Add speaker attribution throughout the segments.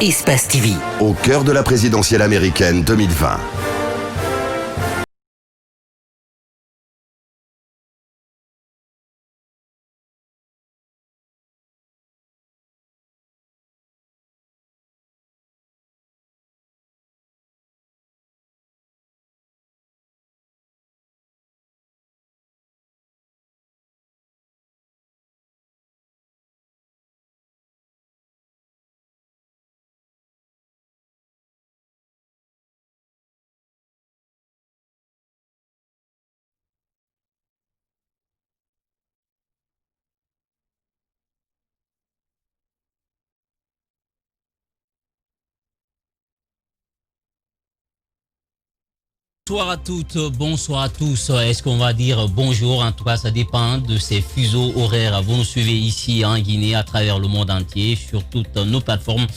Speaker 1: Espace TV.
Speaker 2: Au cœur de la présidentielle américaine 2020.
Speaker 3: Bonsoir à toutes, bonsoir à tous. Est-ce qu'on va dire bonjour? En tout cas, ça dépend de ces fuseaux horaires. Vous nous suivez ici en Guinée, à travers le monde entier, sur toutes nos plateformes.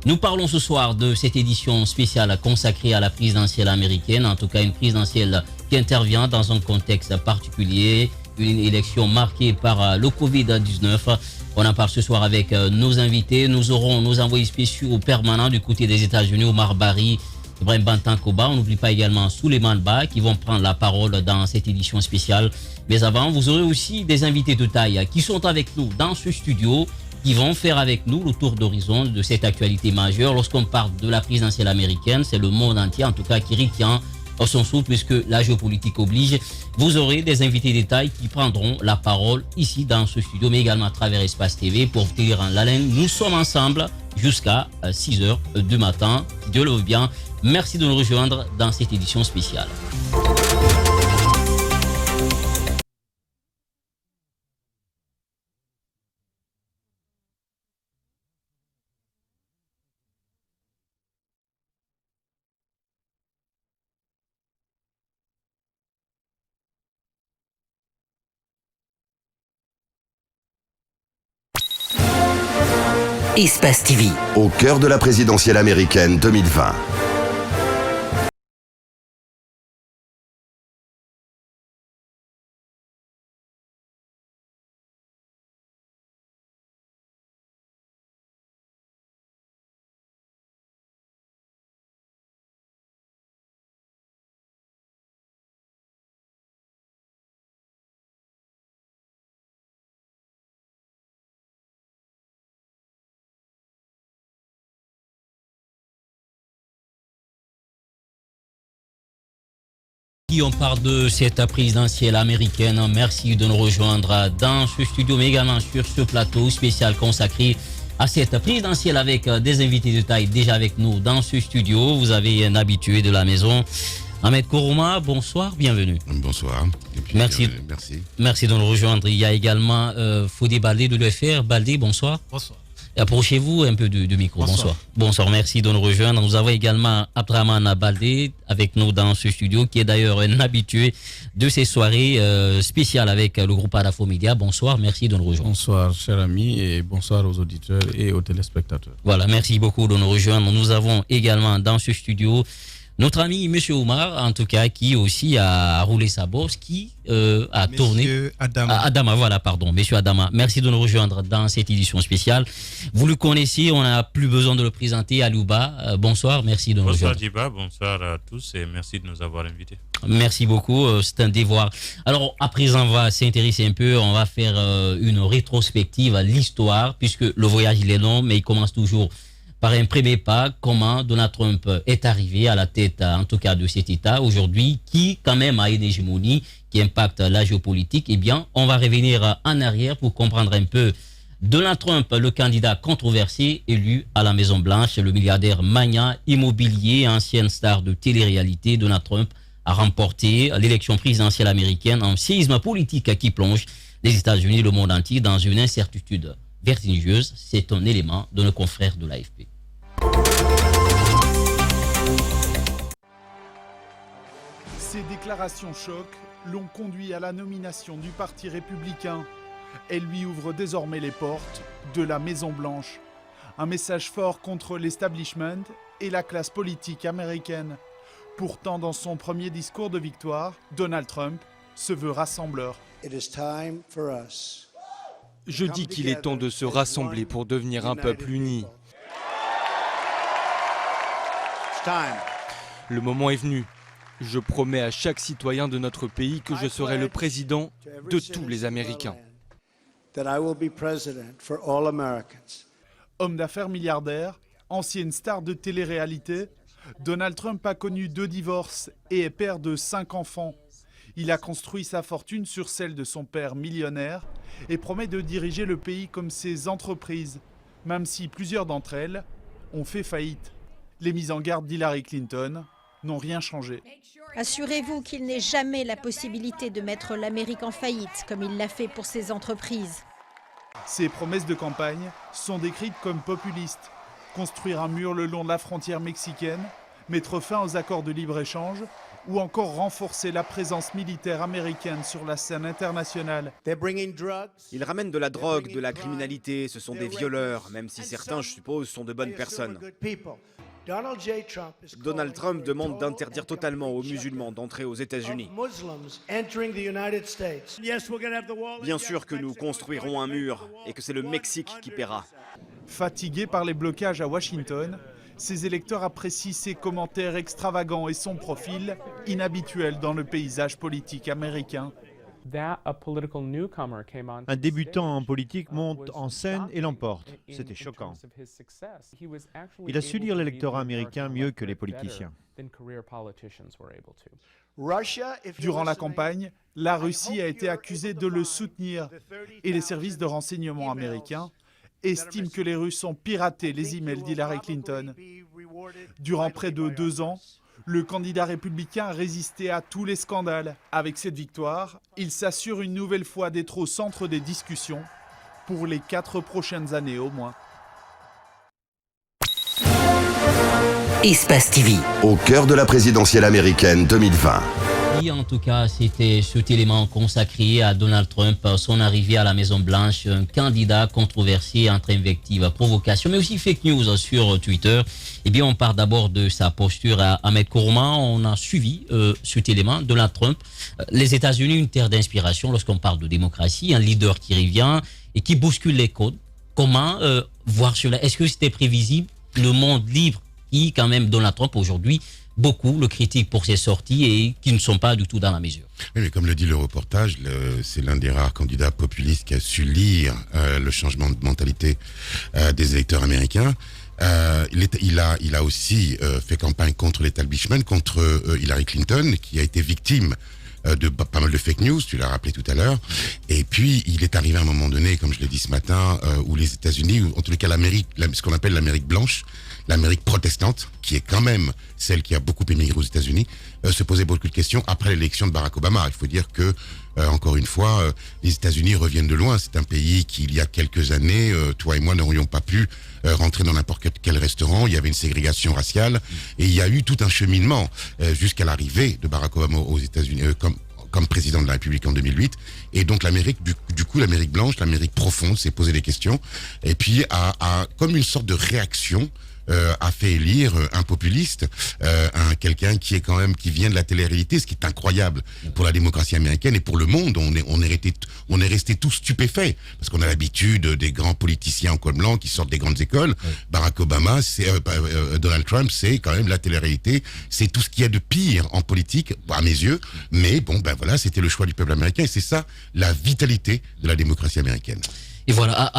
Speaker 3: Nous parlons ce soir de cette édition spéciale consacrée à la présidentielle américaine. En tout cas, une présidentielle qui intervient dans un contexte particulier, une élection marquée par le Covid-19. On en parle ce soir avec nos invités. Nous aurons nos envoyés spéciaux permanents du côté des États-Unis, Omar Bari, Ibrahim Bantankoba. On n'oublie pas également Souleymane Ba qui vont prendre la parole dans cette édition spéciale. Mais avant, vous aurez aussi des invités de taille qui sont avec nous dans ce studio, qui vont faire avec nous le tour d'horizon de cette actualité majeure. Lorsqu'on parle de la présidentielle américaine, c'est le monde entier, en tout cas, qui retient son souffle, puisque la géopolitique oblige. Vous aurez des invités de taille qui prendront la parole ici dans ce studio, mais également à travers Espace TV pour vous tenir en haleine. Nous sommes ensemble jusqu'à 6h du matin. Dieu le veut bien. Merci de nous rejoindre dans cette édition spéciale.
Speaker 1: Espace TV.
Speaker 2: Au cœur de la présidentielle américaine 2020.
Speaker 3: On parle de cette présidentielle américaine. Merci de nous rejoindre dans ce studio, mais également sur ce plateau spécial consacré à cette présidentielle avec des invités de taille déjà avec nous dans ce studio. Vous avez un habitué de la maison, Ahmed Kourouma. Bonsoir, bienvenue.
Speaker 4: Bonsoir.
Speaker 3: Merci. Merci de nous rejoindre. Il y a également Fodé Baldé de l'UFR. Baldé, bonsoir.
Speaker 5: Bonsoir.
Speaker 3: Approchez-vous un peu du micro. Bonsoir. Bonsoir, merci de nous rejoindre. Nous avons également Abdraman Baldé avec nous dans ce studio, qui est d'ailleurs un habitué de ces soirées spéciales avec le groupe Adafo Media. Bonsoir, merci de nous rejoindre.
Speaker 5: Bonsoir, cher ami, et bonsoir aux auditeurs et aux téléspectateurs.
Speaker 3: Voilà, merci beaucoup de nous rejoindre. Nous avons également dans ce studio notre ami M. Omar, en tout cas, qui aussi a roulé sa bosse, qui a tourné.
Speaker 6: Monsieur Adama.
Speaker 3: Adama, voilà, pardon, Monsieur Adama. Merci de nous rejoindre dans cette édition spéciale. Vous le connaissez, on n'a plus besoin de le présenter. Alouba, bonsoir, merci de nous rejoindre.
Speaker 7: Bonsoir Diba, bonsoir à tous et merci de nous avoir invités.
Speaker 3: Merci beaucoup, c'est un devoir. Alors, à présent, on va s'intéresser un peu, on va faire une rétrospective à l'histoire, puisque le voyage, il est long, mais il commence toujours par un premier pas, comment Donald Trump est arrivé à la tête, en tout cas, de cet État aujourd'hui, qui quand même a une hégémonie qui impacte la géopolitique. Eh bien, on va revenir en arrière pour comprendre un peu Donald Trump, le candidat controversé, élu à la Maison-Blanche, le milliardaire mania immobilier, ancienne star de télé-réalité. Donald Trump a remporté l'élection présidentielle américaine, un séisme politique qui plonge les États-Unis et le monde entier dans une incertitude vertigineuse. C'est un élément de nos confrères de l'AFP.
Speaker 6: Ces déclarations choc l'ont conduit à la nomination du Parti républicain. Elle lui ouvre désormais les portes de la Maison-Blanche. Un message fort contre l'establishment et la classe politique américaine. Pourtant, dans son premier discours de victoire, Donald Trump se veut rassembleur.
Speaker 8: Je dis qu'il est temps de se rassembler pour devenir un peuple uni.
Speaker 1: Le moment est venu. Je promets à chaque citoyen de notre pays que je serai le président de tous les Américains.
Speaker 6: Homme d'affaires milliardaire, ancienne star de télé-réalité, Donald Trump a connu 2 divorces et est père de 5 enfants. Il a construit sa fortune sur celle de son père millionnaire et promet de diriger le pays comme ses entreprises, même si plusieurs d'entre elles ont fait faillite. Les mises en garde d'Hillary Clinton n'ont rien changé.
Speaker 4: Assurez-vous qu'il n'ait jamais la possibilité de mettre l'Amérique en faillite, comme il l'a fait pour ses entreprises.
Speaker 6: Ces promesses de campagne sont décrites comme populistes. Construire un mur le long de la frontière mexicaine, mettre fin aux accords de libre-échange ou encore renforcer la présence militaire américaine sur la scène internationale.
Speaker 8: Ils ramènent de la drogue, de la criminalité, ce sont des violeurs, même si certains, je suppose, sont de bonnes personnes. Donald Trump demande d'interdire totalement aux musulmans d'entrer aux États-Unis. Bien sûr que nous construirons un mur et que c'est le Mexique qui paiera.
Speaker 6: Fatigués par les blocages à Washington, ses électeurs apprécient ses commentaires extravagants et son profil inhabituel dans le paysage politique américain.
Speaker 9: Un débutant en politique monte en scène et l'emporte. C'était choquant. Il a su lire l'électorat américain mieux que les politiciens.
Speaker 6: Durant la campagne, la Russie a été accusée de le soutenir et les services de renseignement américains estiment que les Russes ont piraté les emails d'Hillary Clinton. Durant près de 2 ans, le candidat républicain a résisté à tous les scandales. Avec cette victoire, il s'assure une nouvelle fois d'être au centre des discussions pour les 4 prochaines années au moins.
Speaker 10: Espace TV.
Speaker 2: Au cœur de la présidentielle américaine 2020.
Speaker 3: En tout cas, c'était cet élément consacré à Donald Trump, son arrivée à la Maison-Blanche, un candidat controversé entre invectives, provocations, mais aussi fake news sur Twitter. Eh bien, on part d'abord de sa posture à Ahmed Kourouma. On a suivi cet élément, Donald Trump. Les États-Unis, une terre d'inspiration lorsqu'on parle de démocratie, un leader qui revient et qui bouscule les codes. Comment voir cela? Est-ce que c'était prévisible? Le monde libre qui, quand même, Donald Trump aujourd'hui, beaucoup le critiquent pour ses sorties et qui ne sont pas du tout dans la mesure.
Speaker 11: Oui, mais comme le dit le reportage, c'est l'un des rares candidats populistes qui a su lire le changement de mentalité des électeurs américains. Il a aussi fait campagne contre l'établissement, contre Hillary Clinton, qui a été victime de pas mal de fake news, tu l'as rappelé tout à l'heure. Et puis, il est arrivé à un moment donné, comme je l'ai dit ce matin, où les États-Unis, ou en tout cas l'Amérique, ce qu'on appelle l'Amérique blanche, l'Amérique protestante, qui est quand même celle qui a beaucoup émigré aux États-Unis, se posait beaucoup de questions après l'élection de Barack Obama. Il faut dire que, encore une fois, les États-Unis reviennent de loin. C'est un pays qui, il y a quelques années, toi et moi n'aurions pas pu rentrer dans n'importe quel restaurant. Il y avait une ségrégation raciale et il y a eu tout un cheminement jusqu'à l'arrivée de Barack Obama aux États-Unis comme président de la République en 2008. Et donc l'Amérique, du coup, l'Amérique blanche, l'Amérique profonde s'est posé des questions et puis comme une sorte de réaction, a fait élire un populiste, quelqu'un qui vient de la télé-réalité, ce qui est incroyable pour la démocratie américaine et pour le monde. On est resté tous stupéfaits parce qu'on a l'habitude des grands politiciens en col blanc qui sortent des grandes écoles. Oui. Barack Obama, Donald Trump, c'est quand même la télé-réalité. C'est tout ce qu'il y a de pire en politique, à mes yeux. Mais bon, voilà, c'était le choix du peuple américain et c'est ça la vitalité de la démocratie américaine.
Speaker 3: Et voilà,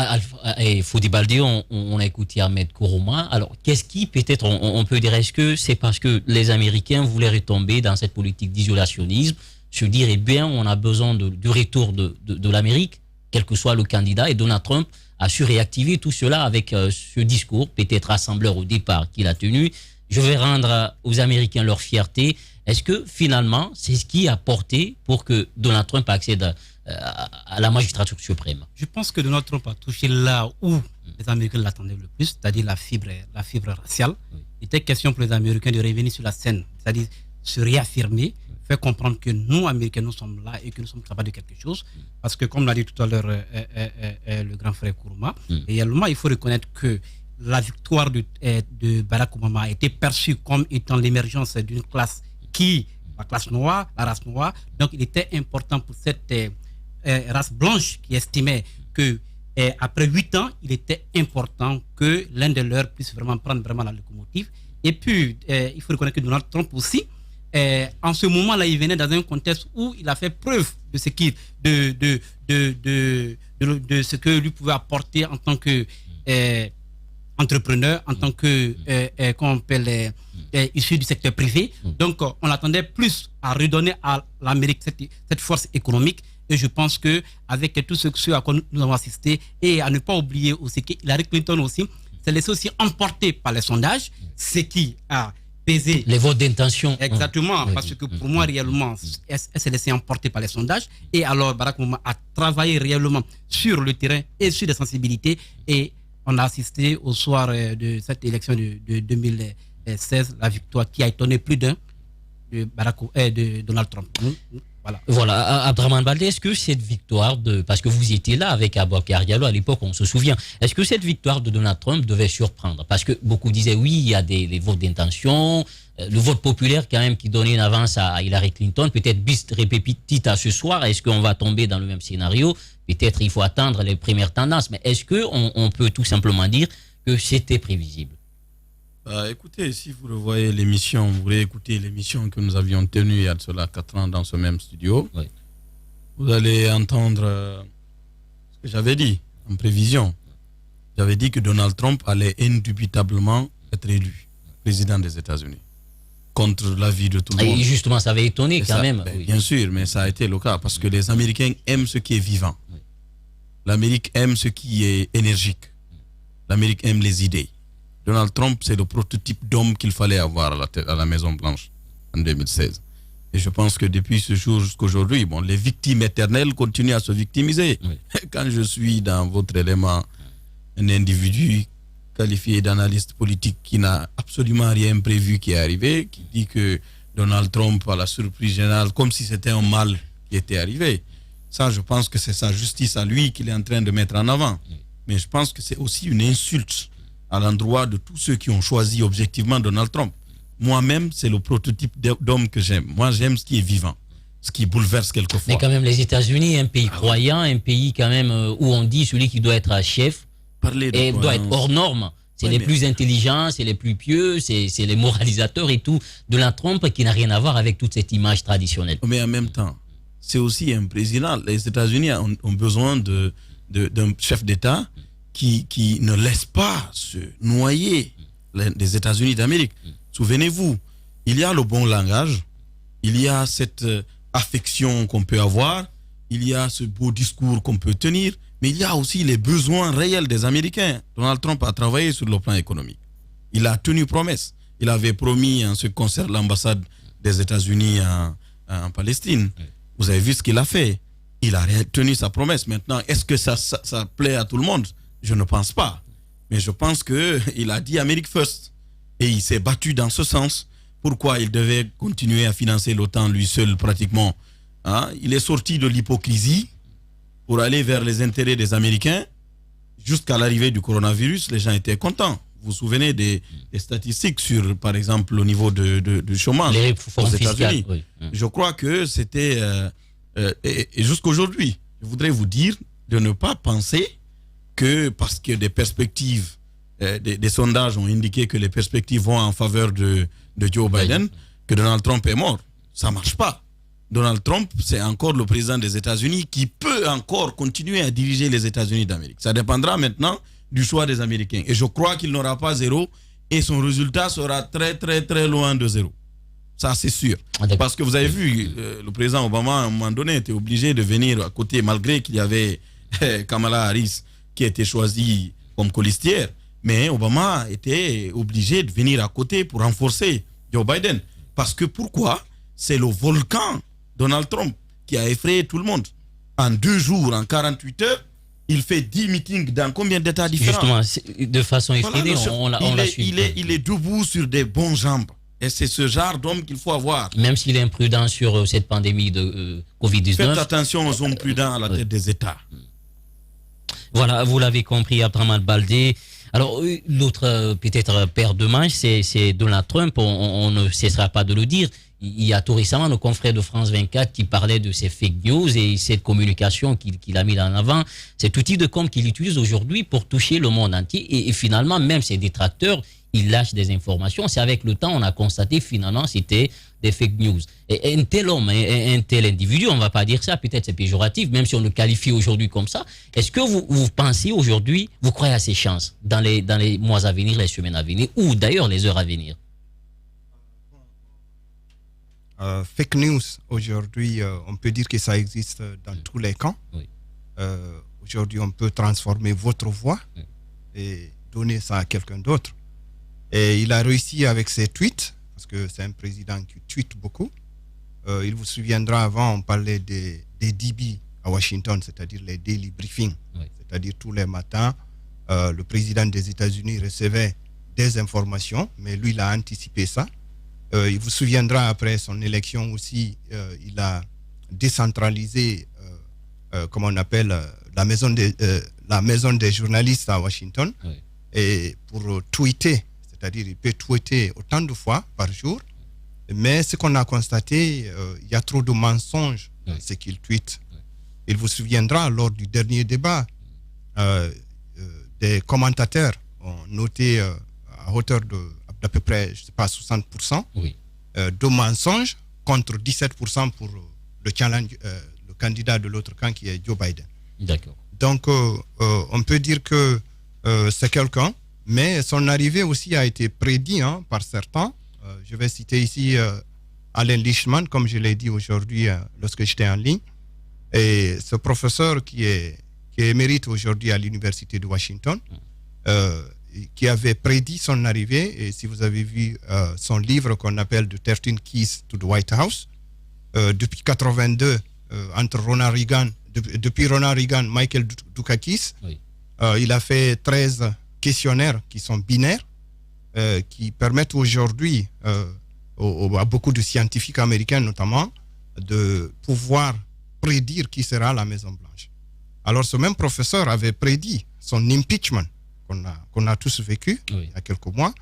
Speaker 3: Fodi Baldé, on a écouté Ahmed Kourouma. Alors, qu'est-ce qui, peut-être, on peut dire, est-ce que c'est parce que les Américains voulaient retomber dans cette politique d'isolationnisme, se dire, eh bien, on a besoin du retour de l'Amérique, quel que soit le candidat, et Donald Trump a su réactiver tout cela avec ce discours, peut-être rassembleur au départ qu'il a tenu. Je vais rendre aux Américains leur fierté. Est-ce que, finalement, c'est ce qui a porté pour que Donald Trump accède à la magistrature suprême?
Speaker 12: Je pense que Donald Trump a touché là où les Américains l'attendaient le plus, c'est-à-dire la fibre raciale. Oui. Il était question pour les Américains de revenir sur la scène, c'est-à-dire se réaffirmer, faire comprendre que nous, Américains, nous sommes là et que nous sommes capables de quelque chose. Parce que, comme l'a dit tout à l'heure le grand frère Kourouma, également, il faut reconnaître que la victoire de Barack Obama a été perçue comme étant l'émergence d'une classe la classe noire, la race noire. Donc, il était important pour cette race blanche qui estimait que Et après 8 ans, il était important que l'un de leurs puisse vraiment prendre vraiment la locomotive. Et puis, il faut reconnaître que Donald Trump aussi, en ce moment-là, il venait dans un contexte où il a fait preuve de ce qu'il, de ce que lui pouvait apporter en tant que entrepreneur, en tant que, qu'on appelle, issu du secteur privé. Donc, on attendait plus à redonner à l'Amérique cette force économique. Et je pense qu'avec tout ce à quoi nous avons assisté, et à ne pas oublier aussi qu'Hillary Clinton aussi s'est laissé aussi emporter par les sondages, ce qui a pesé.
Speaker 3: Les votes d'intention.
Speaker 12: Exactement, parce que pour moi, réellement, elle s'est laissée emporter par les sondages. Et alors, Barack Obama a travaillé réellement sur le terrain et sur les sensibilités. Et on a assisté au soir de cette élection de 2016, la victoire qui a étonné plus d'un de Donald Trump.
Speaker 3: Voilà, Abdrahmane Baldé, est-ce que cette victoire, parce que vous étiez là avec Aboubacar Diallo à l'époque, on se souvient, est-ce que cette victoire de Donald Trump devait surprendre? Parce que beaucoup disaient oui, il y a les votes d'intention, le vote populaire quand même qui donnait une avance à Hillary Clinton, peut-être bis repetita ce soir, est-ce qu'on va tomber dans le même scénario? Peut-être il faut attendre les premières tendances, mais est-ce qu'on peut tout simplement dire que c'était prévisible?
Speaker 5: Écoutez, si vous revoyez l'émission, vous réécoutez l'émission que nous avions tenue il y a de cela 4 ans dans ce même studio, vous allez entendre ce que j'avais dit en prévision. J'avais dit que Donald Trump allait indubitablement être élu président des États-Unis, contre l'avis de tout le monde.
Speaker 3: Et justement, ça avait étonné quand même.
Speaker 5: Bien sûr, mais ça a été le cas, parce que les Américains aiment ce qui est vivant. L'Amérique aime ce qui est énergique. L'Amérique aime les idées. Donald Trump, c'est le prototype d'homme qu'il fallait avoir à la Maison-Blanche en 2016. Et je pense que depuis ce jour jusqu'à aujourd'hui, bon, les victimes éternelles continuent à se victimiser. Quand je suis dans votre élément, un individu qualifié d'analyste politique qui n'a absolument rien prévu qui est arrivé, qui dit que Donald Trump, à la surprise générale, comme si c'était un mal qui était arrivé. Ça, je pense que c'est sa justice à lui qu'il est en train de mettre en avant. Mais je pense que c'est aussi une insulte à l'endroit de tous ceux qui ont choisi objectivement Donald Trump. Moi-même, c'est le prototype d'homme que j'aime. Moi, j'aime ce qui est vivant, ce qui bouleverse quelquefois.
Speaker 3: Mais quand même, les États-Unis, un pays croyant, un pays quand même où on dit celui qui doit être chef et doit être hors norme. C'est les plus intelligents, c'est les plus pieux, c'est les moralisateurs et tout. Donald Trump qui n'a rien à voir avec toute cette image traditionnelle.
Speaker 5: Mais en même temps, c'est aussi un président. Les États-Unis ont besoin d'un chef d'État qui ne laisse pas se noyer les États-Unis d'Amérique. Souvenez-vous, il y a le bon langage, il y a cette affection qu'on peut avoir, il y a ce beau discours qu'on peut tenir, mais il y a aussi les besoins réels des Américains. Donald Trump a travaillé sur le plan économique. Il a tenu promesse. Il avait promis en ce qui concerne l'ambassade des États-Unis en Palestine. Vous avez vu ce qu'il a fait. Il a tenu sa promesse. Maintenant, est-ce que ça plaît à tout le monde? Je ne pense pas. Mais je pense qu'il a dit America First. Et il s'est battu dans ce sens. Pourquoi il devait continuer à financer l'OTAN lui seul pratiquement? Il est sorti de l'hypocrisie pour aller vers les intérêts des Américains. Jusqu'à l'arrivée du coronavirus, les gens étaient contents. Vous vous souvenez des statistiques sur, par exemple, le niveau du chômage aux États-Unis. Je crois que c'était... et jusqu'aujourd'hui, je voudrais vous dire de ne pas penser que parce que des perspectives, des sondages ont indiqué que les perspectives vont en faveur de Joe Biden, que Donald Trump est mort. Ça ne marche pas. Donald Trump, c'est encore le président des États-Unis qui peut encore continuer à diriger les États-Unis d'Amérique. Ça dépendra maintenant du choix des Américains. Et je crois qu'il n'aura pas zéro et son résultat sera très, très, très loin de zéro. Ça, c'est sûr. Parce que vous avez vu, le président Obama, à un moment donné, était obligé de venir à côté, malgré qu'il y avait Kamala Harris qui était choisie comme colistière. Mais Obama était obligé de venir à côté pour renforcer Joe Biden. Parce que pourquoi? C'est le volcan Donald Trump qui a effrayé tout le monde. En 2 jours, en 48 heures, il fait 10 meetings dans combien d'États différents?
Speaker 3: Justement, de façon effrénée, on l'a suivi.
Speaker 5: Il est debout sur des bonnes jambes. Et c'est ce genre d'homme qu'il faut avoir.
Speaker 3: Même s'il est imprudent sur cette pandémie de Covid-19.
Speaker 5: Faites attention aux hommes prudents à la tête des États.
Speaker 3: Voilà, vous l'avez compris, Abdrahmane Baldé. Alors, l'autre peut-être père de manche, c'est Donald Trump. On ne cessera pas de le dire. il y a tout récemment nos confrères de France 24 qui parlaient de ces fake news et cette communication qu'il a mis en avant, cet outil de com qu'il utilise aujourd'hui pour toucher le monde entier. Et finalement, même ses détracteurs, ils lâchent des informations. C'est avec le temps, on a constaté finalement c'était des fake news. Et un tel homme, un tel individu, on ne va pas dire ça, peut-être c'est péjoratif, même si on le qualifie aujourd'hui comme ça. Est-ce que vous pensez aujourd'hui, vous croyez à ses chances dans les mois à venir, les semaines à venir, ou d'ailleurs les heures à venir?
Speaker 10: Fake news, aujourd'hui, on peut dire que ça existe dans tous les camps.
Speaker 3: Oui.
Speaker 10: Aujourd'hui, on peut transformer votre voix et donner ça à quelqu'un d'autre. Et il a réussi avec ses tweets, parce que c'est un président qui tweete beaucoup. Il vous souviendra, avant, on parlait des DB à Washington, c'est-à-dire les daily briefings.
Speaker 3: Oui.
Speaker 10: C'est-à-dire tous les matins, le président des États-Unis recevait des informations, mais lui, il a anticipé ça. Il vous souviendra, après son élection aussi, il a décentralisé, comment on appelle, la maison des journalistes à Washington.
Speaker 3: Oui.
Speaker 10: Et pour tweeter, c'est-à-dire il peut tweeter autant de fois par jour, mais ce qu'on a constaté, il y a trop de mensonges dans ce qu'il tweete. Il vous souviendra, lors du dernier débat, des commentateurs ont noté à hauteur d'à peu près, je sais pas, 60% de mensonges contre 17% pour le challenge, le candidat de l'autre camp qui est Joe Biden.
Speaker 3: D'accord.
Speaker 10: Donc, on peut dire que c'est quelqu'un, mais son arrivée aussi a été prédit par certains. Je vais citer ici Alain Lichtman, comme je l'ai dit aujourd'hui lorsque j'étais en ligne. Et ce professeur qui est émérite aujourd'hui à l'Université de Washington, qui avait prédit son arrivée. Et si vous avez vu son livre qu'on appelle The 13 Keys to the White House, depuis 82, entre Ronald Reagan, depuis Ronald Reagan, Michael Dukakis, il a fait 13 questionnaires qui sont binaires, qui permettent aujourd'hui à beaucoup de scientifiques américains notamment de pouvoir prédire qui sera la Maison-Blanche. Alors ce même professeur avait prédit son impeachment qu'on a tous vécu il y a quelques mois.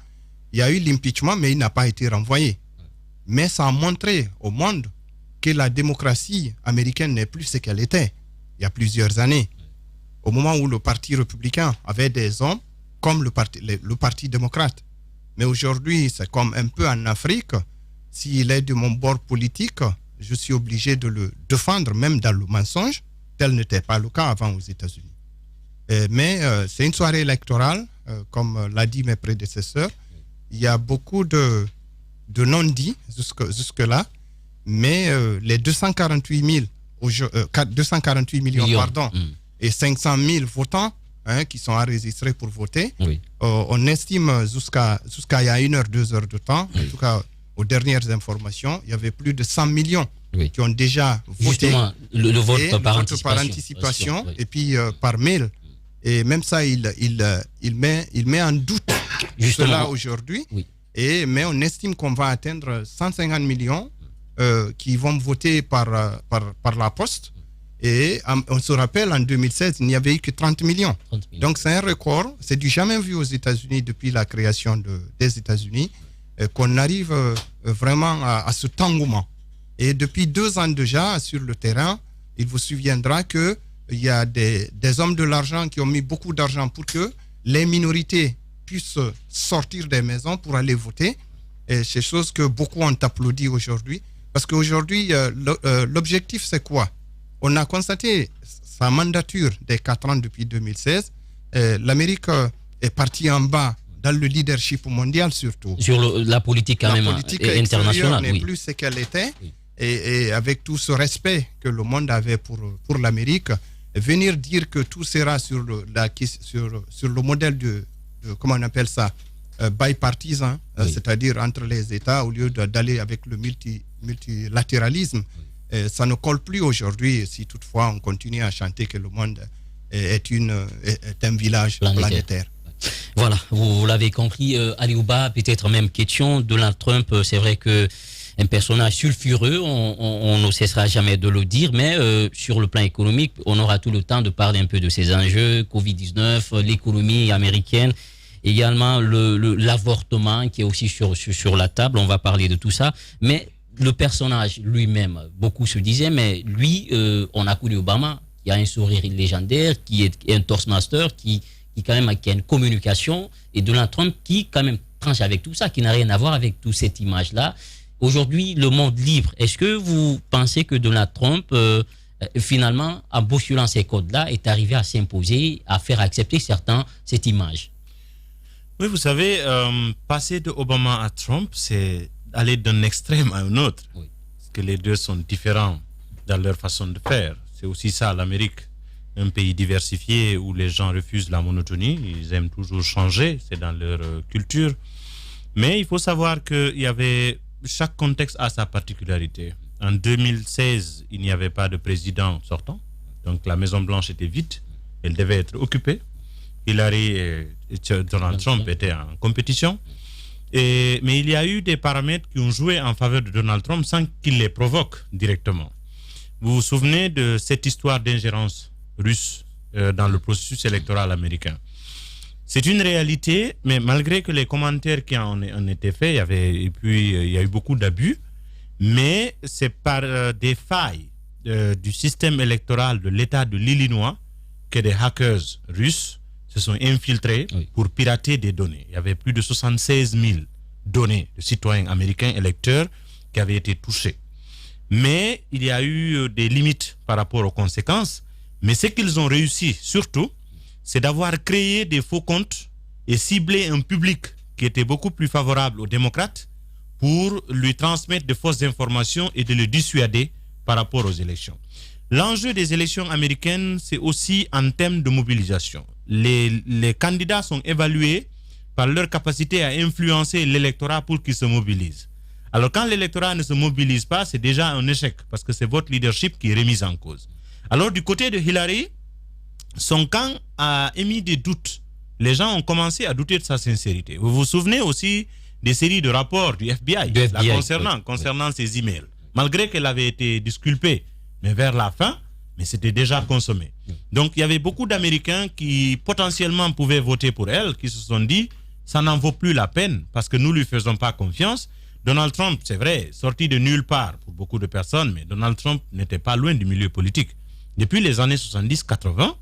Speaker 10: Il y a eu l'impeachment, mais il n'a pas été renvoyé. Mais ça a montré au monde que la démocratie américaine n'est plus ce qu'elle était il y a plusieurs années. Au moment où le Parti républicain avait des hommes comme le parti démocrate. Mais aujourd'hui, c'est comme un peu en Afrique. S'il est de mon bord politique, je suis obligé de le défendre, même dans le mensonge. Tel n'était pas le cas avant aux États-Unis. Mais c'est une soirée électorale, comme l'a dit mes prédécesseurs. Il y a beaucoup de non-dits jusque-là, mais les 248 millions et 500 000 votants qui sont enregistrés pour voter, on estime jusqu'à il y a 1 heure, 2 heures de temps, en tout cas aux dernières informations, il y avait plus de 100 millions qui ont déjà voté.
Speaker 3: Justement, le vote par
Speaker 10: anticipation et puis par mail. Et même ça, il met en doute cela aujourd'hui. Mais on estime qu'on va atteindre 150 millions qui vont voter par la poste. Et on se rappelle, en 2016, il n'y avait eu que 30 millions. Donc c'est un record. C'est du jamais vu aux États-Unis depuis la création des États-Unis, qu'on arrive vraiment à ce engouement. Et depuis 2 ans déjà, sur le terrain, il vous souviendra qu'il y a des hommes de l'argent qui ont mis beaucoup d'argent pour que les minorités puissent sortir des maisons pour aller voter. Et c'est chose que beaucoup ont applaudi aujourd'hui. Parce qu'aujourd'hui, l'objectif, c'est quoi? On a constaté sa mandature des 4 ans depuis 2016. L'Amérique est partie en bas dans le leadership mondial surtout.
Speaker 3: Sur la politique quand même internationale.
Speaker 10: N'est plus ce qu'elle était. Et avec tout ce respect que le monde avait pour l'Amérique, venir dire que tout sera sur le modèle de comment on appelle ça, bipartisan, c'est-à-dire entre les États, au lieu d'aller avec le multilatéralisme, ça ne colle plus aujourd'hui si toutefois on continue à chanter que le monde est un village planétaire.
Speaker 3: Voilà, vous l'avez compris, Aliouba, peut-être même question. Donald Trump, c'est vrai que un personnage sulfureux, on ne cessera jamais de le dire, mais sur le plan économique, on aura tout le temps de parler un peu de ces enjeux, Covid-19, l'économie américaine, également l'avortement qui est aussi sur la table, on va parler de tout ça. Mais le personnage lui-même, beaucoup se disaient, mais lui, on a connu Obama, qui a un sourire légendaire, qui est un toastmaster, qui quand même qui a une communication, et Donald Trump qui quand même tranche avec tout ça, qui n'a rien à voir avec toute cette image-là. Aujourd'hui, le monde libre, est-ce que vous pensez que Donald Trump, finalement, en bousculant ces codes-là, est arrivé à s'imposer, à faire accepter cette image?
Speaker 7: Oui, vous savez, passer de Obama à Trump, c'est aller d'un extrême à un autre.
Speaker 3: Oui.
Speaker 7: Parce que les deux sont différents dans leur façon de faire. C'est aussi ça, l'Amérique. Un pays diversifié où les gens refusent la monotonie. Ils aiment toujours changer. C'est dans leur culture. Mais il faut savoir que chaque contexte a sa particularité. En 2016, il n'y avait pas de président sortant. Donc la Maison-Blanche était vide. Elle devait être occupée. Hillary et Donald Trump étaient en compétition. Mais il y a eu des paramètres qui ont joué en faveur de Donald Trump sans qu'il les provoque directement. Vous vous souvenez de cette histoire d'ingérence russe dans le processus électoral américain? C'est une réalité, mais malgré que les commentaires qui en étaient faits, il y a eu beaucoup d'abus, mais c'est par des failles du système électoral de l'État de l'Illinois que des hackers russes se sont infiltrés pour pirater des données. Il y avait plus de 76 000 données de citoyens américains électeurs qui avaient été touchées. Mais il y a eu des limites par rapport aux conséquences. Mais ce qu'ils ont réussi surtout, c'est d'avoir créé des faux comptes et ciblé un public qui était beaucoup plus favorable aux démocrates pour lui transmettre de fausses informations et de le dissuader par rapport aux élections. L'enjeu des élections américaines, c'est aussi en termes de mobilisation. Les candidats sont évalués par leur capacité à influencer l'électorat pour qu'il se mobilise. Alors quand l'électorat ne se mobilise pas, c'est déjà un échec parce que c'est votre leadership qui est remis en cause. Alors du côté de Hillary, son camp a émis des doutes. Les gens ont commencé à douter de sa sincérité. Vous vous souvenez aussi des séries de rapports du FBI, concernant ses emails. Malgré qu'elle avait été disculpée, mais vers la fin, mais c'était déjà consommé. Donc il y avait beaucoup d'Américains qui potentiellement pouvaient voter pour elle, qui se sont dit, ça n'en vaut plus la peine parce que nous ne lui faisons pas confiance. Donald Trump, c'est vrai, sorti de nulle part pour beaucoup de personnes, mais Donald Trump n'était pas loin du milieu politique. Depuis les années 70-80,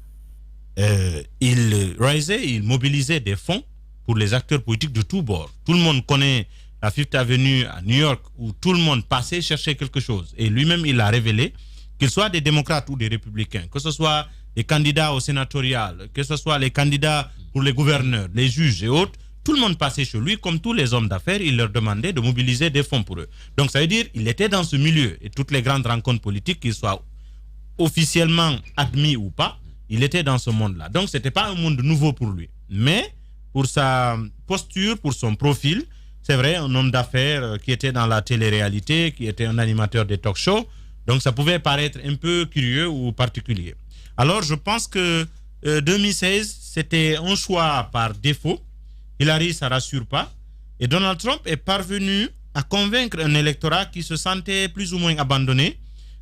Speaker 7: il mobilisait des fonds pour les acteurs politiques de tous bords. Tout le monde connaît la Fifth Avenue à New York où tout le monde passait chercher quelque chose. Et lui-même, il a révélé qu'ils soient des démocrates ou des républicains, que ce soit les candidats au sénatorial, que ce soit les candidats pour les gouverneurs, les juges et autres, tout le monde passait chez lui, comme tous les hommes d'affaires, il leur demandait de mobiliser des fonds pour eux. Donc ça veut dire qu'il était dans ce milieu. Et toutes les grandes rencontres politiques, qu'ils soient officiellement admis ou pas, il était dans ce monde-là. Donc ce n'était pas un monde nouveau pour lui. Mais pour sa posture, pour son profil, c'est vrai, un homme d'affaires qui était dans la télé-réalité, qui était un animateur des talk-shows, donc ça pouvait paraître un peu curieux ou particulier. Alors je pense que 2016, c'était un choix par défaut. Hillary, ça ne rassure pas. Et Donald Trump est parvenu à convaincre un électorat qui se sentait plus ou moins abandonné,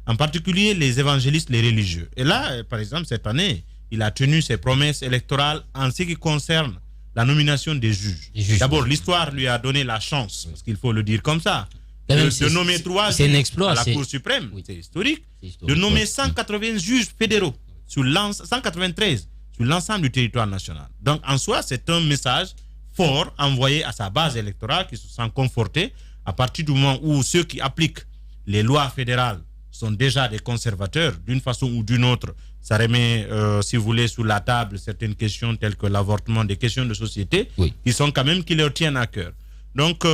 Speaker 7: en particulier les évangélistes, les religieux. Et là, par exemple, cette année, il a tenu ses promesses électorales en ce qui concerne la nomination des juges. D'abord, l'histoire lui a donné la chance, parce qu'il faut le dire comme ça, de nommer 3 juges à la Cour suprême. C'est historique. De nommer 180 juges fédéraux, 193 sur l'ensemble du territoire national. Donc, en soi, c'est un message fort envoyé à sa base électorale qui se sent confortée à partir du moment où ceux qui appliquent les lois fédérales sont déjà des conservateurs, d'une façon ou d'une autre. Ça remet, si vous voulez, sur la table certaines questions telles que l'avortement, des questions de société, qui leur tiennent à cœur. Donc,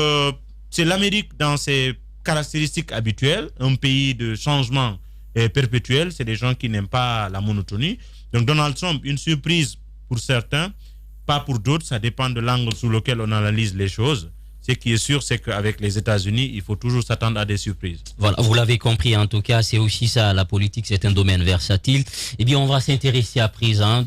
Speaker 7: c'est l'Amérique dans ses caractéristiques habituelles, un pays de changement perpétuel. C'est des gens qui n'aiment pas la monotonie. Donc, Donald Trump, une surprise pour certains, pas pour d'autres, ça dépend de l'angle sous lequel on analyse les choses. Ce qui est sûr, c'est qu'avec les États-Unis, il faut toujours s'attendre à des surprises.
Speaker 3: Voilà, vous l'avez compris, en tout cas, c'est aussi ça, la politique, c'est un domaine versatile. Eh bien, on va s'intéresser à présent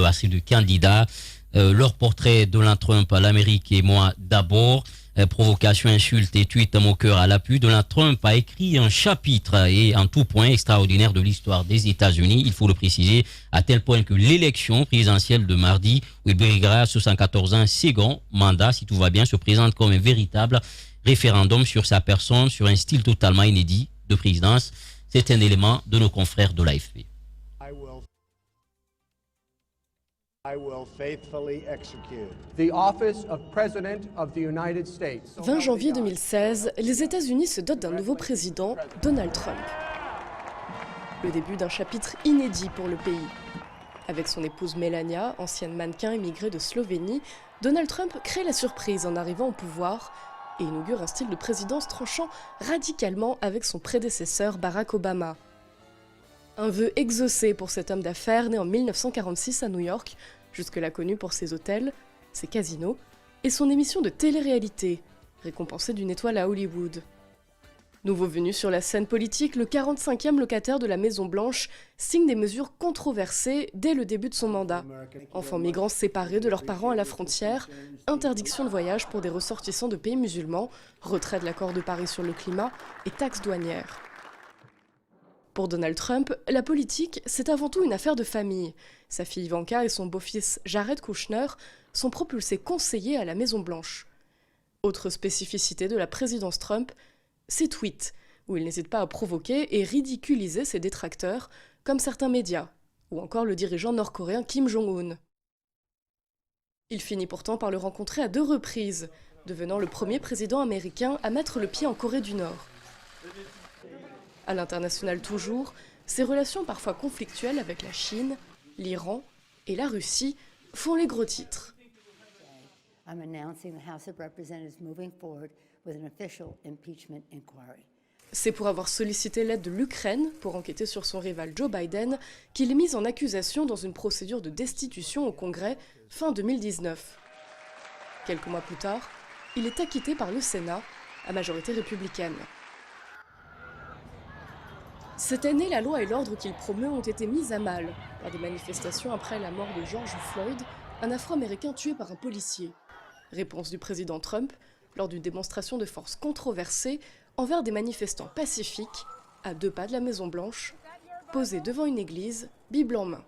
Speaker 3: à ces deux candidats. Leur portrait, Donald Trump à l'Amérique et moi d'abord. Provocation, insulte et tweet moqueur à l'appui, Donald Trump a écrit un chapitre et un tout point extraordinaire de l'histoire des États-Unis, il faut le préciser, à tel point que l'élection présidentielle de mardi, où il briguera 74 ans, second mandat, si tout va bien, se présente comme un véritable référendum sur sa personne, sur un style totalement inédit de présidence. C'est un élément de nos confrères de l'AFP.
Speaker 13: 20 janvier 2016, les États-Unis se dotent d'un nouveau président, Donald Trump. Le début d'un chapitre inédit pour le pays. Avec son épouse Melania, ancienne mannequin immigrée de Slovénie, Donald Trump crée la surprise en arrivant au pouvoir et inaugure un style de présidence tranchant radicalement avec son prédécesseur Barack Obama. Un vœu exaucé pour cet homme d'affaires né en 1946 à New York, jusque-là connu pour ses hôtels, ses casinos et son émission de télé-réalité, récompensée d'une étoile à Hollywood. Nouveau venu sur la scène politique, le 45e locataire de la Maison-Blanche signe des mesures controversées dès le début de son mandat. Enfants migrants séparés de leurs parents à la frontière, interdiction de voyage pour des ressortissants de pays musulmans, retrait de l'accord de Paris sur le climat et taxes douanières. Pour Donald Trump, la politique, c'est avant tout une affaire de famille. Sa fille Ivanka et son beau-fils Jared Kushner sont propulsés conseillers à la Maison-Blanche. Autre spécificité de la présidence Trump, ses tweets, où il n'hésite pas à provoquer et ridiculiser ses détracteurs, comme certains médias, ou encore le dirigeant nord-coréen Kim Jong-un. Il finit pourtant par le rencontrer à 2 reprises, devenant le premier président américain à mettre le pied en Corée du Nord. À l'international toujours, ses relations parfois conflictuelles avec la Chine, l'Iran et la Russie font les gros titres. C'est pour avoir sollicité l'aide de l'Ukraine pour enquêter sur son rival Joe Biden qu'il est mis en accusation dans une procédure de destitution au Congrès fin 2019. Quelques mois plus tard, il est acquitté par le Sénat, à majorité républicaine. Cette année, la loi et l'ordre qu'il promeut ont été mis à mal par des manifestations après la mort de George Floyd, un Afro-Américain tué par un policier. Réponse du président Trump lors d'une démonstration de force controversée envers des manifestants pacifiques à 2 pas de la Maison-Blanche, posés devant une église, Bible en main.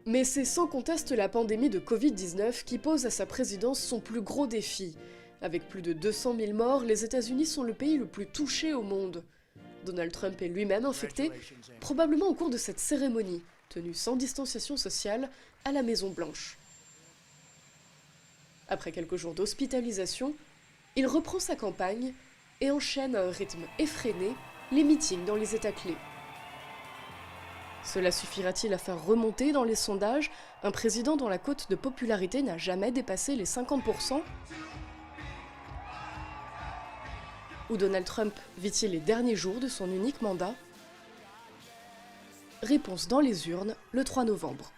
Speaker 13: Mais c'est sans conteste la pandémie de Covid-19 qui pose à sa présidence son plus gros défi. Avec plus de 200 000 morts, les États-Unis sont le pays le plus touché au monde. Donald Trump est lui-même infecté, probablement au cours de cette cérémonie, tenue sans distanciation sociale, à la Maison-Blanche. Après quelques jours d'hospitalisation, il reprend sa campagne et enchaîne à un rythme effréné les meetings dans les États clés. Cela suffira-t-il à faire remonter dans les sondages un président dont la cote de popularité n'a jamais dépassé les 50%? Ou Donald Trump vit-il les derniers jours de son unique mandat? Réponse dans les urnes le 3 novembre.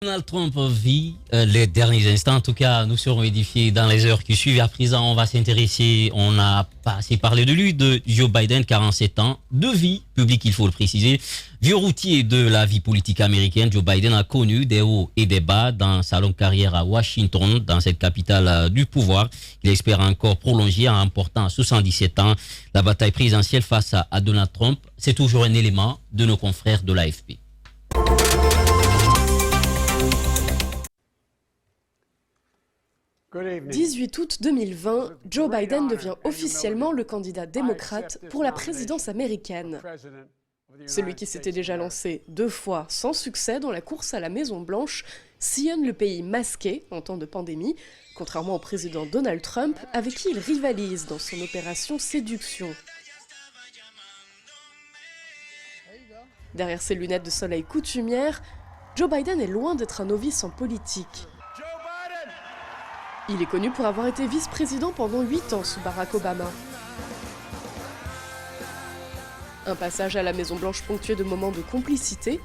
Speaker 3: Donald Trump vit les derniers instants. En tout cas, nous serons édifiés dans les heures qui suivent. À présent, on va s'intéresser, on a pas assez parlé de lui, de Joe Biden, 47 ans, de vie publique, il faut le préciser. Vieux routier de la vie politique américaine, Joe Biden a connu des hauts et des bas dans sa longue carrière à Washington, dans cette capitale du pouvoir. Il espère encore prolonger en remportant à 77 ans la bataille présidentielle face à Donald Trump. C'est toujours un élément de nos confrères de l'AFP.
Speaker 13: « 18 août 2020, Joe Biden devient officiellement le candidat démocrate pour la présidence américaine. Celui qui s'était déjà lancé 2 fois sans succès dans la course à la Maison-Blanche sillonne le pays masqué en temps de pandémie, contrairement au président Donald Trump, avec qui il rivalise dans son opération séduction. Derrière ses lunettes de soleil coutumières, Joe Biden est loin d'être un novice en politique. Il est connu pour avoir été vice-président pendant 8 ans sous Barack Obama. Un passage à la Maison-Blanche ponctué de moments de complicité,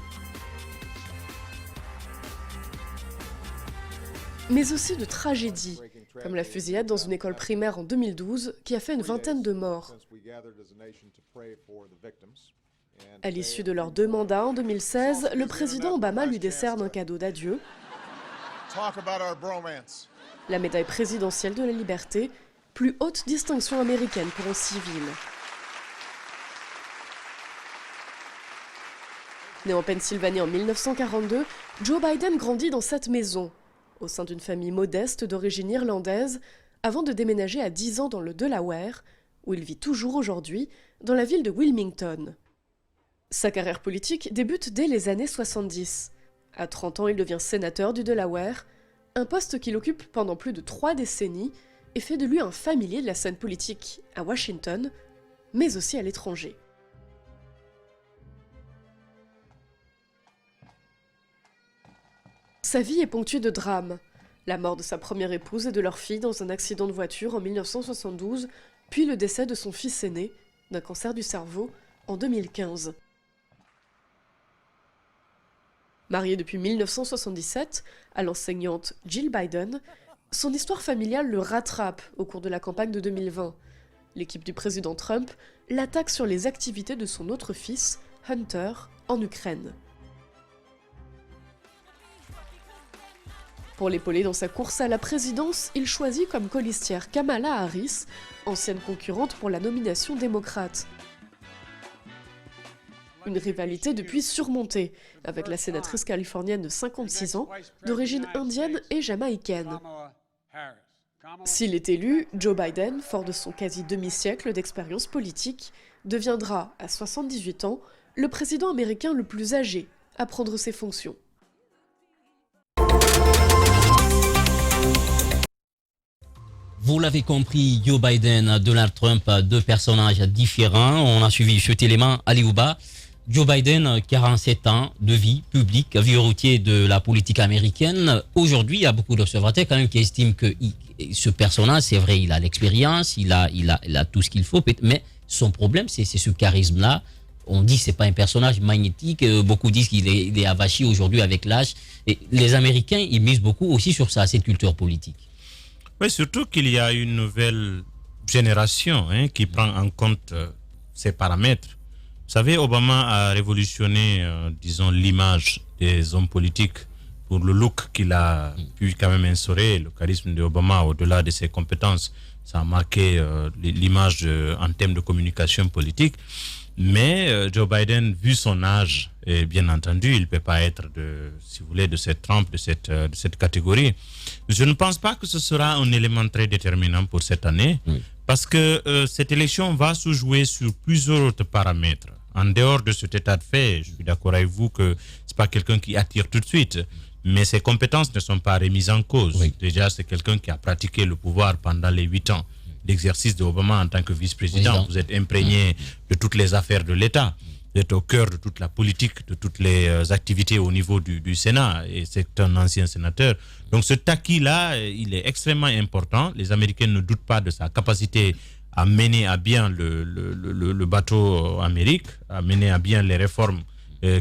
Speaker 13: mais aussi de tragédie, comme la fusillade dans une école primaire en 2012 qui a fait une 20aine de morts. À l'issue de leurs 2 mandats en 2016, le président Obama lui décerne un cadeau d'adieu, la médaille présidentielle de la liberté, plus haute distinction américaine pour un civil. Né en Pennsylvanie en 1942, Joe Biden grandit dans cette maison, au sein d'une famille modeste d'origine irlandaise, avant de déménager à 10 ans dans le Delaware, où il vit toujours aujourd'hui, dans la ville de Wilmington. Sa carrière politique débute dès les années 70. À 30 ans, il devient sénateur du Delaware, un poste qu'il occupe pendant plus de 3 décennies et fait de lui un familier de la scène politique à Washington, mais aussi à l'étranger. Sa vie est ponctuée de drames. La mort de sa première épouse et de leur fille dans un accident de voiture en 1972, puis le décès de son fils aîné d'un cancer du cerveau en 2015. Marié depuis 1977 à l'enseignante Jill Biden, son histoire familiale le rattrape au cours de la campagne de 2020. L'équipe du président Trump l'attaque sur les activités de son autre fils, Hunter, en Ukraine. Pour l'épauler dans sa course à la présidence, il choisit comme colistière Kamala Harris, ancienne concurrente pour la nomination démocrate. Une rivalité depuis surmontée, avec la sénatrice californienne de 56 ans, d'origine indienne et jamaïcaine. S'il est élu, Joe Biden, fort de son quasi demi-siècle d'expérience politique, deviendra, à 78 ans, le président américain le plus âgé à prendre ses fonctions.
Speaker 3: Vous l'avez compris, Joe Biden, Donald Trump, 2 personnages différents. On a suivi cet élément à Liouba. Joe Biden, 47 ans de vie publique, vieux routier de la politique américaine. Aujourd'hui, il y a beaucoup d'observateurs quand même qui estiment que ce personnage, c'est vrai, il a l'expérience, il a tout ce qu'il faut, mais son problème, c'est ce charisme-là. On dit que ce n'est pas un personnage magnétique. Beaucoup disent qu'il est avachi aujourd'hui avec l'âge. Et les Américains, ils misent beaucoup aussi sur ça, cette culture politique.
Speaker 7: Oui, surtout qu'il y a une nouvelle génération qui prend en compte ces paramètres. Vous savez, Obama a révolutionné, disons, l'image des hommes politiques pour le look qu'il a pu quand même instaurer. Le charisme d'Obama, au-delà de ses compétences, ça a marqué l'image en termes de communication politique. Mais Joe Biden, vu son âge, et bien entendu, il ne peut pas être, si vous voulez, de cette trempe, de cette catégorie. Je ne pense pas que ce sera un élément très déterminant pour cette année, parce que cette élection va se jouer sur plusieurs autres paramètres. En dehors de cet état de fait, je suis d'accord avec vous que ce n'est pas quelqu'un qui attire tout de suite, mais ses compétences ne sont pas remises en cause. Déjà, c'est quelqu'un qui a pratiqué le pouvoir pendant les 8 ans d'exercice d'Obama en tant que vice-président. Vous êtes imprégné de toutes les affaires de l'État. Vous êtes au cœur de toute la politique, de toutes les activités au niveau du Sénat. Et c'est un ancien sénateur. Donc ce acquis-là, il est extrêmement important. Les Américains ne doutent pas de sa capacité à mener à bien le bateau Amérique, à mener à bien les réformes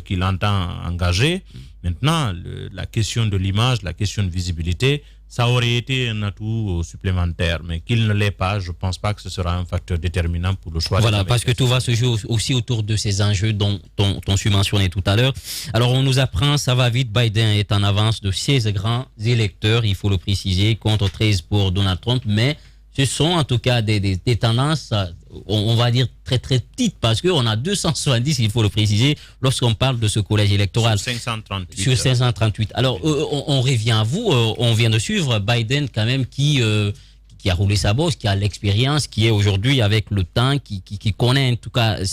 Speaker 7: qu'il entend engager. Maintenant, la question de l'image, la question de visibilité, ça aurait été un atout supplémentaire, mais qu'il ne l'est pas, je ne pense pas que ce sera un facteur déterminant pour le choix.
Speaker 3: Voilà, parce que tout va se jouer aussi autour de ces enjeux dont tu mentionnais tout à l'heure. Alors on nous apprend, ça va vite, Biden est en avance de 16 grands électeurs, il faut le préciser, contre 13 pour Donald Trump, mais ce sont en tout cas des tendances, on va dire très très petites, parce qu'on a 270, il faut le préciser, lorsqu'on parle de ce collège électoral.
Speaker 7: Sur 538.
Speaker 3: Sur 538. Alors, on revient à vous, on vient de suivre Biden quand même qui a roulé sa bosse, qui a l'expérience, qui est aujourd'hui avec le temps, qui connaît en tout cas le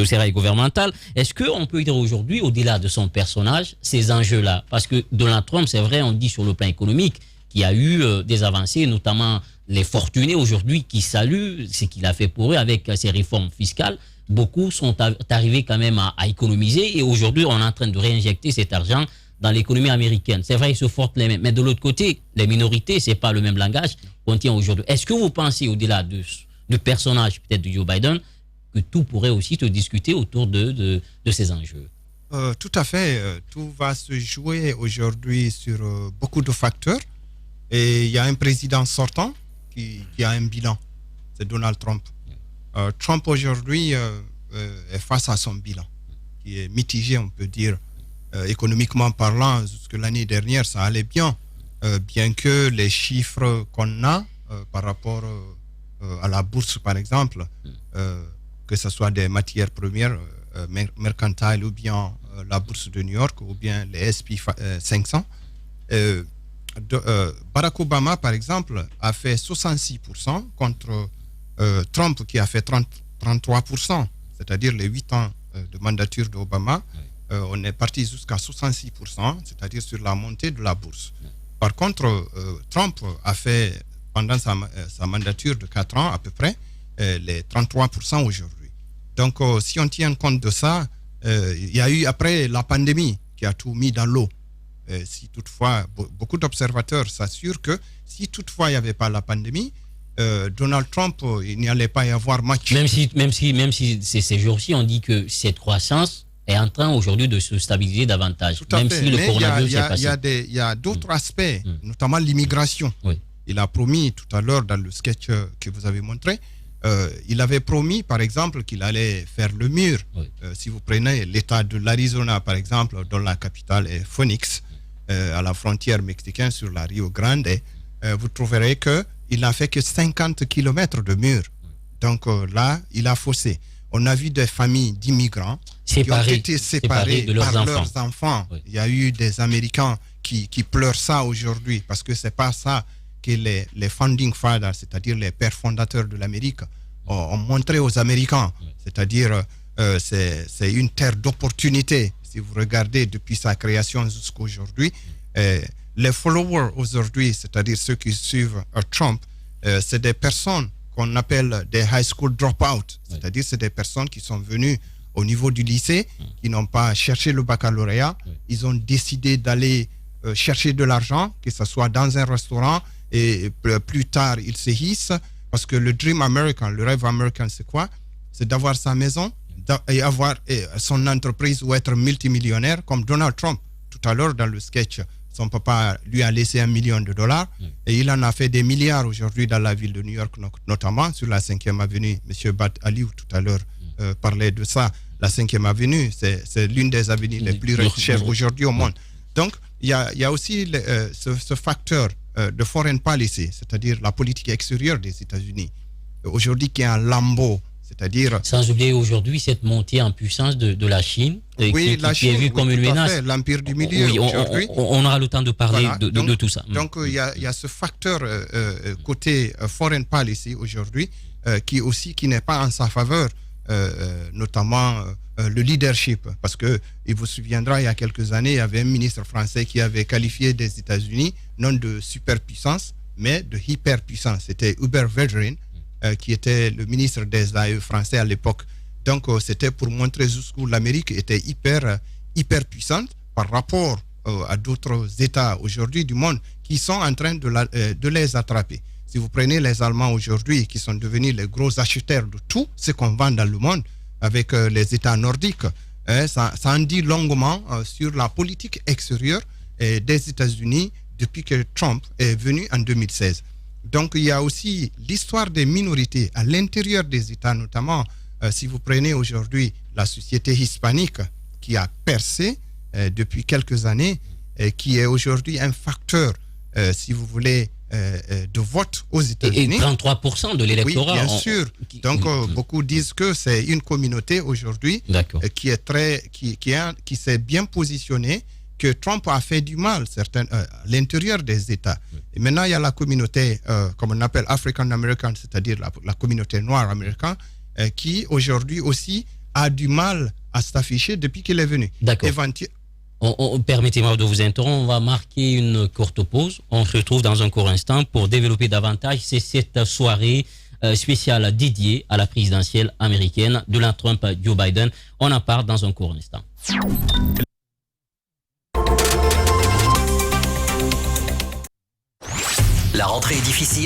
Speaker 3: sérail gouvernemental. Est-ce qu'on peut dire aujourd'hui, au-delà de son personnage, ces enjeux-là? Parce que Donald Trump, c'est vrai, on dit sur le plan économique, qu'il y a eu des avancées, notamment les fortunés aujourd'hui qui saluent ce qu'il a fait pour eux avec ses réformes fiscales. Beaucoup sont arrivés quand même à économiser et aujourd'hui on est en train de réinjecter cet argent dans l'économie américaine. C'est vrai, ils se fortent les mêmes, mais de l'autre côté, les minorités, c'est pas le même langage qu'on tient aujourd'hui. Est-ce que vous pensez, au-delà du personnage peut-être de Joe Biden, que tout pourrait aussi se discuter autour de ces enjeux?
Speaker 10: Tout à fait. Tout va se jouer aujourd'hui sur beaucoup de facteurs. Et il y a un président sortant qui a un bilan, c'est Donald Trump. Trump aujourd'hui est face à son bilan, qui est mitigé, on peut dire, économiquement parlant. Jusque l'année dernière, ça allait bien, bien que les chiffres qu'on a par rapport à la bourse, par exemple, que ce soit des matières premières mercantiles ou bien la bourse de New York ou bien les SP 500, Barack Obama, par exemple, a fait 66% contre Trump qui a fait 33%, c'est-à-dire les 8 ans de mandature d'Obama. On est parti jusqu'à 66%, c'est-à-dire sur la montée de la bourse. Par contre, Trump a fait, pendant sa mandature de 4 ans à peu près, les 33% aujourd'hui. Donc, si on tient compte de ça, il y a eu après la pandémie qui a tout mis dans l'eau. Si toutefois, beaucoup d'observateurs s'assurent que si toutefois il n'y avait pas la pandémie, Donald Trump, il n'y allait pas y avoir match.
Speaker 3: Même si ces jours-ci, on dit que cette croissance est en train aujourd'hui de se stabiliser davantage.
Speaker 10: Tout à
Speaker 3: même
Speaker 10: fait.
Speaker 3: si le
Speaker 10: mais
Speaker 3: coronavirus est passé.
Speaker 10: Il y a d'autres aspects, notamment l'immigration.
Speaker 3: Oui.
Speaker 10: Il a promis tout à l'heure dans le sketch que vous avez montré, il avait promis par exemple qu'il allait faire le mur.
Speaker 3: Oui.
Speaker 10: Si vous prenez l'état de l'Arizona par exemple, dont la capitale est Phoenix, à la frontière mexicaine sur la Rio Grande, vous trouverez qu'il n'a fait que 50 km de mur. Donc là, il a faussé. On a vu des familles d'immigrants qui ont été séparées
Speaker 3: de
Speaker 10: par
Speaker 3: leurs
Speaker 10: leurs enfants. Oui. Il y a eu des Américains qui pleurent ça aujourd'hui parce que c'est pas ça que les founding fathers, c'est-à-dire les pères fondateurs de l'Amérique, ont montré aux Américains. Oui. C'est-à-dire c'est une terre d'opportunité. Si vous regardez depuis sa création jusqu'à aujourd'hui, les followers aujourd'hui, c'est-à-dire ceux qui suivent Trump, c'est des personnes qu'on appelle des high school dropout, c'est-à-dire c'est des personnes qui sont venues au niveau du lycée, qui n'ont pas cherché le baccalauréat, ils ont décidé d'aller chercher de l'argent, que ce soit dans un restaurant, et plus tard ils se hissent, parce que le dream american, le rêve américain, c'est quoi? C'est d'avoir sa maison et avoir son entreprise ou être multimillionnaire comme Donald Trump. Tout à l'heure dans le sketch, son papa lui a laissé $1 million et il en a fait des milliards aujourd'hui dans la ville de New York, notamment sur la 5e avenue. Monsieur Bat Aliou tout à l'heure parlait de ça. La 5e avenue, c'est l'une des avenues les plus chères aujourd'hui au monde. Donc, il y a aussi ce facteur de foreign policy, c'est-à-dire la politique extérieure des États-Unis. Aujourd'hui, qui est un lambeau. C'est-à-dire...
Speaker 3: Sans oublier aujourd'hui cette montée en puissance de la Chine,
Speaker 10: oui,
Speaker 3: qui est vue comme une menace.
Speaker 10: L'empire du milieu.
Speaker 3: Oui, on aura le temps de parler
Speaker 10: voilà.
Speaker 3: de tout ça.
Speaker 10: Donc, il y a ce facteur côté foreign policy aujourd'hui qui n'est pas en sa faveur, notamment le leadership. Parce que, il vous souviendra, il y a quelques années, il y avait un ministre français qui avait qualifié des États-Unis non de superpuissance, mais de hyperpuissance. C'était Hubert Védrine, qui était le ministre des AE français à l'époque. Donc, c'était pour montrer jusqu'où l'Amérique était hyper puissante par rapport à d'autres États aujourd'hui du monde qui sont en train de les attraper. Si vous prenez les Allemands aujourd'hui, qui sont devenus les gros acheteurs de tout ce qu'on vend dans le monde, avec les États nordiques, ça en dit longuement sur la politique extérieure des États-Unis depuis que Trump est venu en 2016. Donc, il y a aussi l'histoire des minorités à l'intérieur des États, notamment si vous prenez aujourd'hui la société hispanique qui a percé depuis quelques années, qui est aujourd'hui un facteur, si vous voulez, de vote aux États-Unis.
Speaker 3: Et 33% de l'électorat.
Speaker 10: Oui, bien sûr. Donc, beaucoup disent que c'est une communauté aujourd'hui qui s'est bien positionnée, que Trump a fait du mal à l'intérieur des États. Et maintenant, il y a la communauté, comme on appelle African American, c'est-à-dire la communauté noire américaine, qui aujourd'hui aussi a du mal à s'afficher depuis qu'il est venu.
Speaker 3: D'accord. Permettez-moi de vous interrompre, on va marquer une courte pause. On se retrouve dans un court instant pour développer davantage. C'est cette soirée spéciale dédiée à la présidentielle américaine de Donald Trump, Joe Biden. On en parle dans un court instant.
Speaker 14: La rentrée est difficile.